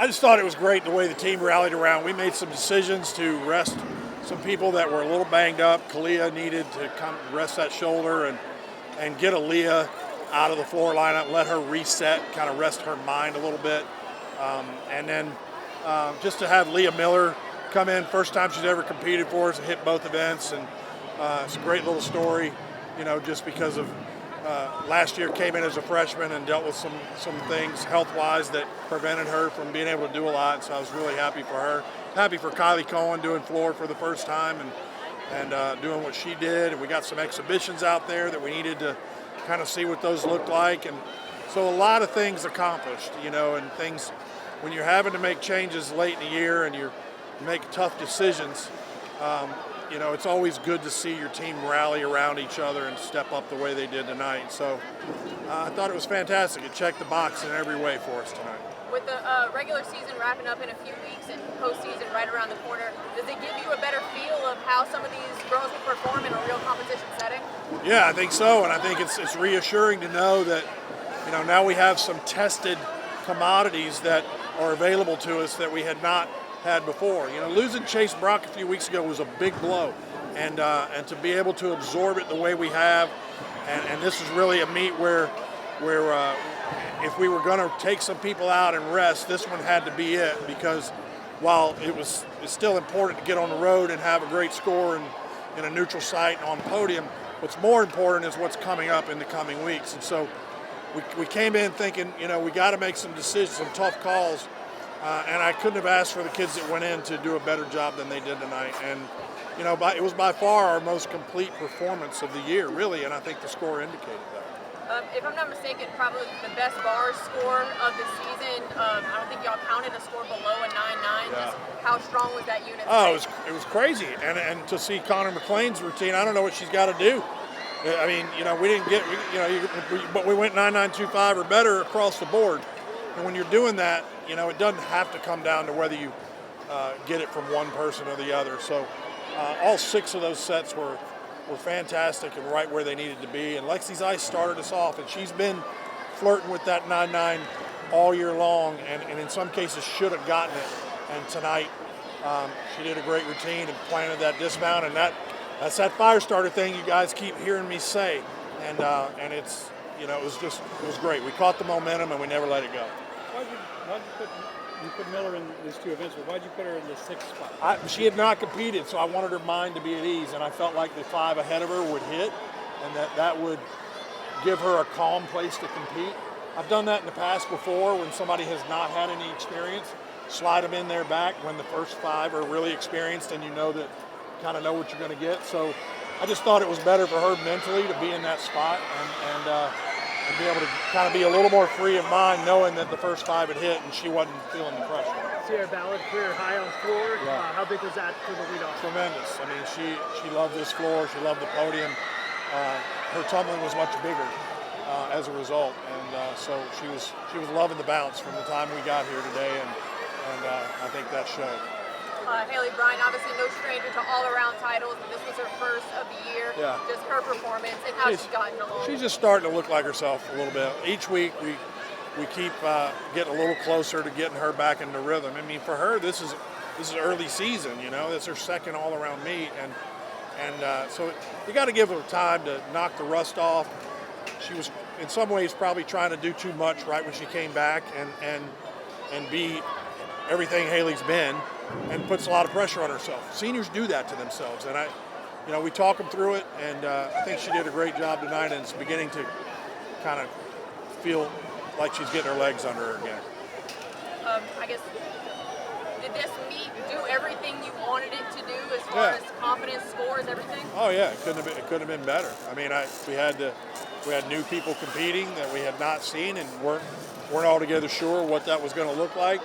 just thought it was great the way the team rallied around. We made some decisions to rest some people that were a little banged up. Kalia needed to come rest that shoulder and get Aaliyah out of the floor lineup, let her reset, kind of rest her mind a little bit. And then just to have Leah Miller come in, first time she's ever competed for us and hit both events. And it's a great little story, just because of last year came in as a freshman and dealt with some things health-wise that prevented her from being able to do a lot. So I was really happy for her. Happy for Kylie Cohen doing floor for the first time and doing what she did. And we got some exhibitions out there that we needed to kind of see what those looked like. And so a lot of things accomplished, and things when you're having to make changes late in the year and you make tough decisions, it's always good to see your team rally around each other and step up the way they did tonight. So I thought it was fantastic. It checked the box in every way for us tonight. With the regular season wrapping up in a few weeks and postseason right around the corner, does it give you a better feel of how some of these girls will perform in a real competition setting? Yeah, I think so, and I think it's reassuring to know that now we have some tested commodities that are available to us that we had not had before. Losing Chase Brock a few weeks ago was a big blow, and to be able to absorb it the way we have, and this is really a meet where if we were going to take some people out and rest, this one had to be it, because while it's still important to get on the road and have a great score in a neutral site and on podium, what's more important is what's coming up in the coming weeks. And so we came in thinking, we got to make some decisions, some tough calls, and I couldn't have asked for the kids that went in to do a better job than they did tonight. And it was by far our most complete performance of the year, really, and I think the score indicated that. If I'm not mistaken, probably the best bar score of the season. I don't think y'all counted a score below a 9-9. Yeah. Just how strong was that unit? Oh, it was crazy. And to see Connor McLean's routine, I don't know what she's got to do. I mean, we didn't get, but we went 9-9-2-5 or better across the board. And when you're doing that, it doesn't have to come down to whether you get it from one person or the other. So all 6 of those sets were fantastic and right where they needed to be. And Lexi's ice started us off, and she's been flirting with that 9-9 all year long, and in some cases should have gotten it. And tonight, she did a great routine and planted that dismount, and that's that fire starter thing you guys keep hearing me say. And it's, it was great. We caught the momentum and we never let it go. Why'd you put Miller in these 2 events, but why'd you put her in the 6th spot? She had not competed, so I wanted her mind to be at ease, and I felt like the 5 ahead of her would hit, and that would give her a calm place to compete. I've done that in the past before when somebody has not had any experience, slide them in their back when the first 5 are really experienced and kind of know what you're going to get. So I just thought it was better for her mentally to be in that spot and be able to kind of be a little more free of mind, knowing that the first 5 had hit and she wasn't feeling the pressure. Sierra Ballard career high on floor. Yeah. How big was that for the leadoff? Tremendous. I mean, she loved this floor. She loved the podium. Her tumbling was much bigger as a result, and so she was loving the bounce from the time we got here today, and I think that showed. Haley Bryan, obviously no stranger to all-around titles, but this was her first of the year. Yeah. Just her performance and how she's gotten along. She's just starting to look like herself a little bit. Each week we keep getting a little closer to getting her back into rhythm. I mean, for her, this is early season. That's her second all-around meet, and so you got to give her time to knock the rust off. She was in some ways probably trying to do too much right when she came back and be everything Haley's been, and puts a lot of pressure on herself. Seniors do that to themselves, and we talk them through it, and I think she did a great job tonight, and it's beginning to kind of feel like she's getting her legs under her again. I guess, did this meet do everything you wanted it to do as far as confidence, scores, everything? Oh yeah, it couldn't have been better. I mean, we had new people competing that we had not seen and weren't altogether sure what that was going to look like.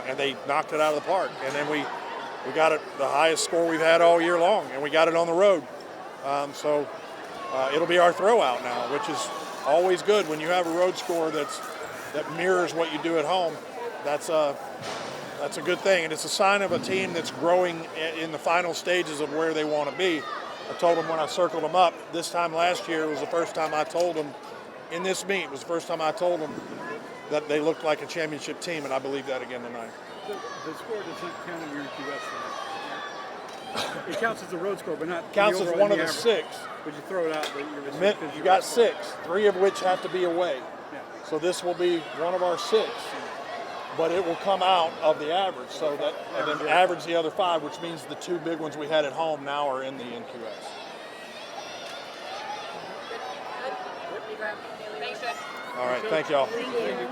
And they knocked it out of the park. And then we got it the highest score we've had all year long, and we got it on the road. So it'll be our throwout now, which is always good when you have a road score that mirrors what you do at home. That's a good thing, and it's a sign of a team that's growing in the final stages of where they want to be. I told them when I circled them up this time last year, it was the first time I told them in this meet, it was the first time I told them that they looked like a championship team, and I believe that again tonight. The score does not count in your QS for that. It counts as the road score, but not Counts the as overall one of in the average. 6. But you throw it out, but You got 6, 3 of which have to be away. Yeah. So this will be one of our 6, but it will come out of the average. So that and then average the other 5, which means the 2 big ones we had at home now are in the NQS. Thanks, Jeff. All right, thank y'all. Thank you.